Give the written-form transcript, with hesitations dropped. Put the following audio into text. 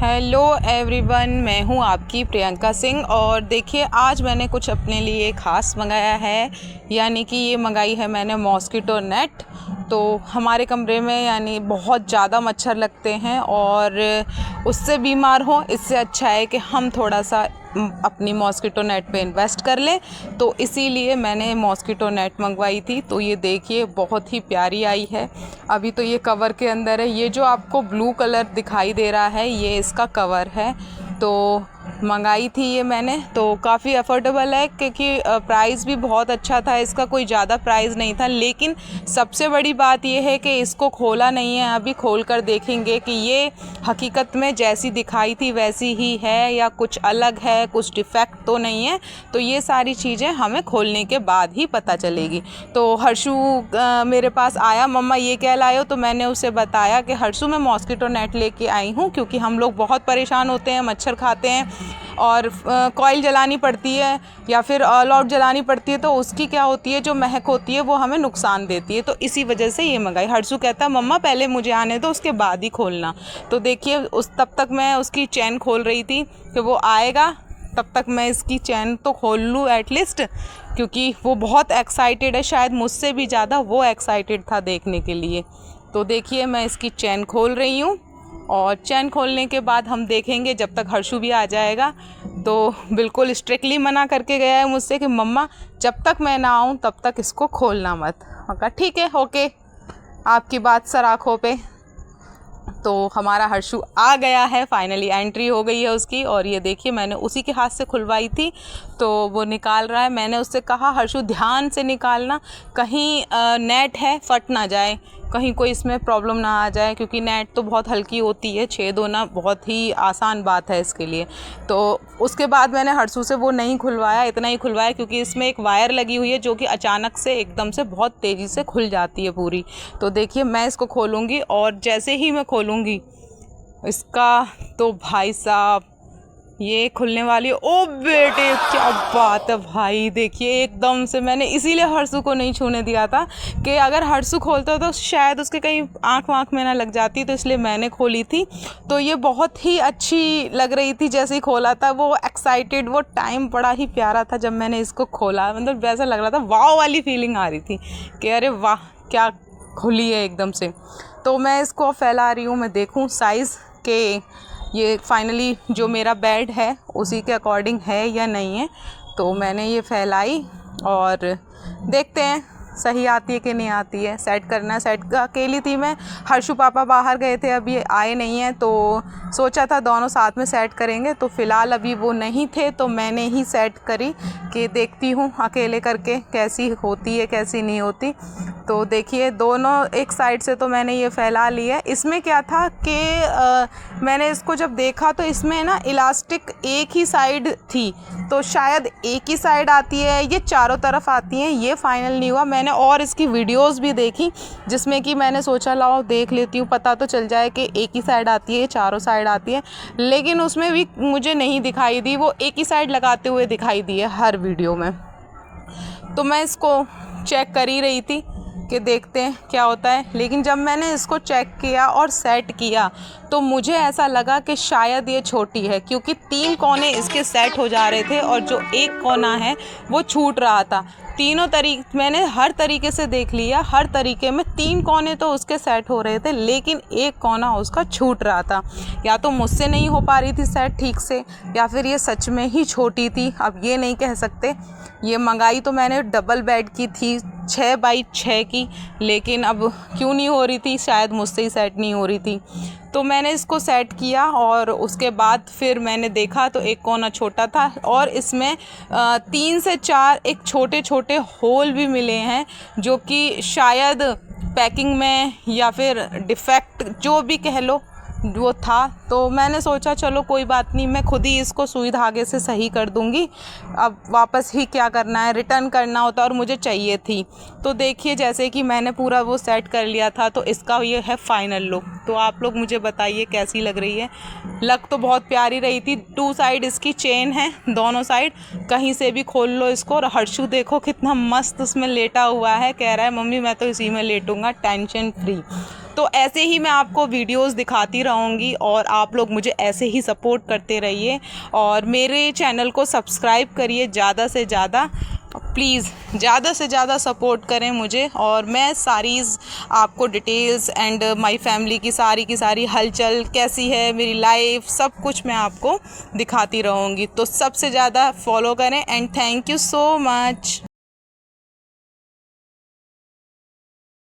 Hello everyone, मैं हूं आपकी प्रियंका सिंह। और देखिए, आज मैंने कुछ अपने लिए ख़ास मंगाया है, यानी कि ये मंगाई है मैंने मॉस्किटो नेट। तो हमारे कमरे में यानी बहुत ज़्यादा मच्छर लगते हैं और उससे बीमार हो, इससे अच्छा है कि हम थोड़ा सा अपनी मॉस्किटो नेट पे इन्वेस्ट कर लें। तो इसीलिए मैंने मॉस्किटो नेट मंगवाई थी। तो ये देखिए, बहुत ही प्यारी आई है। अभी तो ये कवर के अंदर है। ये जो आपको ब्लू कलर दिखाई दे रहा है, ये इसका कवर है। तो मंगाई थी ये मैंने, तो काफ़ी अफोर्डेबल है क्योंकि प्राइस भी बहुत अच्छा था इसका, कोई ज़्यादा प्राइस नहीं था। लेकिन सबसे बड़ी बात ये है कि इसको खोला नहीं है, अभी खोल कर देखेंगे कि ये हकीकत में जैसी दिखाई थी वैसी ही है या कुछ अलग है, कुछ डिफेक्ट तो नहीं है। तो ये सारी चीज़ें हमें खोलने के बाद ही पता चलेगी। तो हर्षु मेरे पास आया, मम्मा ये क्या लाए हो? तो मैंने उसे बताया कि हर्षु, मैं मॉस्किटो नेट लेके आई हूँ क्योंकि हम लोग बहुत परेशान होते हैं, मच्छर खाते हैं और कॉइल जलानी पड़ती है या फिर ऑल आउट जलानी पड़ती है। तो उसकी क्या होती है, जो महक होती है वो हमें नुकसान देती है। तो इसी वजह से ये मंगाई। हर्षु कहता है मम्मा पहले मुझे आने दो, उसके बाद ही खोलना। तो देखिए, तब तक मैं उसकी चैन खोल रही थी कि वो आएगा, तब तक मैं इसकी चैन तो खोल लूँ एटलीस्ट, क्योंकि वो बहुत एक्साइटेड है, शायद मुझसे भी ज़्यादा वो एक्साइटेड था देखने के लिए। तो देखिए, मैं इसकी चैन खोल रही हूँ और चैन खोलने के बाद हम देखेंगे, जब तक हर्षु भी आ जाएगा। तो बिल्कुल स्ट्रिक्टली मना करके गया है मुझसे कि मम्मा जब तक मैं ना आऊँ तब तक इसको खोलना मत। कहा ठीक है, ओके, आपकी बात सर आँखों पे। तो हमारा हर्षु आ गया है, फाइनली एंट्री हो गई है उसकी। और ये देखिए, मैंने उसी के हाथ से खुलवाई थी तो वो निकाल रहा है। मैंने उससे कहा हर्षु ध्यान से निकालना, कहीं नेट है फट ना जाए, कहीं कोई इसमें प्रॉब्लम ना आ जाए, क्योंकि नेट तो बहुत हल्की होती है, छेद होना बहुत ही आसान बात है इसके लिए। तो उसके बाद मैंने हर्षु से वो नहीं खुलवाया, इतना ही खुलवाया क्योंकि इसमें एक वायर लगी हुई है जो कि अचानक से एकदम से बहुत तेज़ी से खुल जाती है पूरी। तो देखिए, मैं इसको खोलूँगी और जैसे ही मैं खोलूँगी इसका, तो भाई साहब ये खुलने वाली है। ओ बेटे, क्या बात है भाई! देखिए, एकदम से मैंने इसीलिए हर्षु को नहीं छूने दिया था कि अगर हर्षु खोलता तो शायद उसके कहीं आँख वाँख में ना लग जाती, तो इसलिए मैंने खोली थी। तो ये बहुत ही अच्छी लग रही थी जैसे ही खोला था, वो एक्साइटेड, वो टाइम बड़ा ही प्यारा था जब मैंने इसको खोला। मतलब वैसा लग रहा था, वाव वाली फीलिंग आ रही थी कि अरे वाह, क्या खुली है एकदम से। तो मैं इसको फैला रही हूँ, मैं देखूँ साइज़ के ये फाइनली जो मेरा बेड है उसी के अकॉर्डिंग है या नहीं है। तो मैंने ये फैलाई और देखते हैं सही आती है कि नहीं आती है। सेट करना है, सेट अकेली थी मैं, हर्षु पापा बाहर गए थे, अभी आए नहीं हैं, तो सोचा था दोनों साथ में सेट करेंगे। तो फ़िलहाल अभी वो नहीं थे तो मैंने ही सेट करी कि देखती हूँ अकेले करके कैसी होती है कैसी नहीं होती। तो देखिए, दोनों एक साइड से तो मैंने ये फैला लिया है। इसमें क्या था कि मैंने इसको जब देखा तो इसमें ना इलास्टिक एक ही साइड थी, तो शायद एक ही साइड आती है, ये चारों तरफ आती हैं, ये फाइनल नहीं हुआ। मैंने और इसकी वीडियोस भी देखी जिसमें कि मैंने सोचा लाओ देख लेती हूँ, पता तो चल जाए कि एक ही साइड आती है चारों साइड आती है। लेकिन उसमें भी मुझे नहीं दिखाई दी, वो एक ही साइड लगाते हुए दिखाई दी है हर वीडियो में। तो मैं इसको चेक कर ही रही थी कि देखते हैं क्या होता है। लेकिन जब मैंने इसको चेक किया और सेट किया तो मुझे ऐसा लगा कि शायद ये छोटी है, क्योंकि 3 कोने इसके सेट हो जा रहे थे और जो एक कोना है वो छूट रहा था। तीनों मैंने हर तरीके से देख लिया, हर तरीके में 3 कोने तो उसके सेट हो रहे थे, लेकिन एक कोना उसका छूट रहा था। या तो मुझसे नहीं हो पा रही थी सेट ठीक से, या फिर ये सच में ही छोटी थी, अब ये नहीं कह सकते। ये मंगाई तो मैंने डबल बेड की थी, 6 बाई 6 की, लेकिन अब क्यों नहीं हो रही थी, शायद मुझसे ही सेट नहीं हो रही थी। तो मैंने इसको सेट किया और उसके बाद फिर मैंने देखा तो एक कोना छोटा था और इसमें 3 से 4 एक छोटे छोटे होल भी मिले हैं, जो कि शायद पैकिंग में या फिर डिफेक्ट जो भी कह लो वो था। तो मैंने सोचा चलो कोई बात नहीं, मैं खुद ही इसको सुई धागे से सही कर दूंगी। अब वापस ही क्या करना है, रिटर्न करना होता और मुझे चाहिए थी। तो देखिए, जैसे कि मैंने पूरा वो सेट कर लिया था, तो इसका ये है फाइनल लुक। तो आप लोग मुझे बताइए कैसी लग रही है। लग तो बहुत प्यारी रही थी। 2 साइड इसकी चेन है, दोनों साइड कहीं से भी खोल लो इसको। और हर्षु देखो कितना मस्त उसमें लेटा हुआ है, कह रहा है मम्मी मैं तो इसी में लेटूंगा टेंशन फ्री। तो ऐसे ही मैं आपको वीडियोस दिखाती रहूँगी और आप लोग मुझे ऐसे ही सपोर्ट करते रहिए और मेरे चैनल को सब्सक्राइब करिए ज़्यादा से ज़्यादा, प्लीज़ ज़्यादा से ज़्यादा सपोर्ट करें मुझे। और मैं सारी आपको डिटेल्स एंड माय फैमिली की सारी हलचल कैसी है, मेरी लाइफ, सब कुछ मैं आपको दिखाती रहूँगी। तो सबसे ज़्यादा फॉलो करें and thank you so much.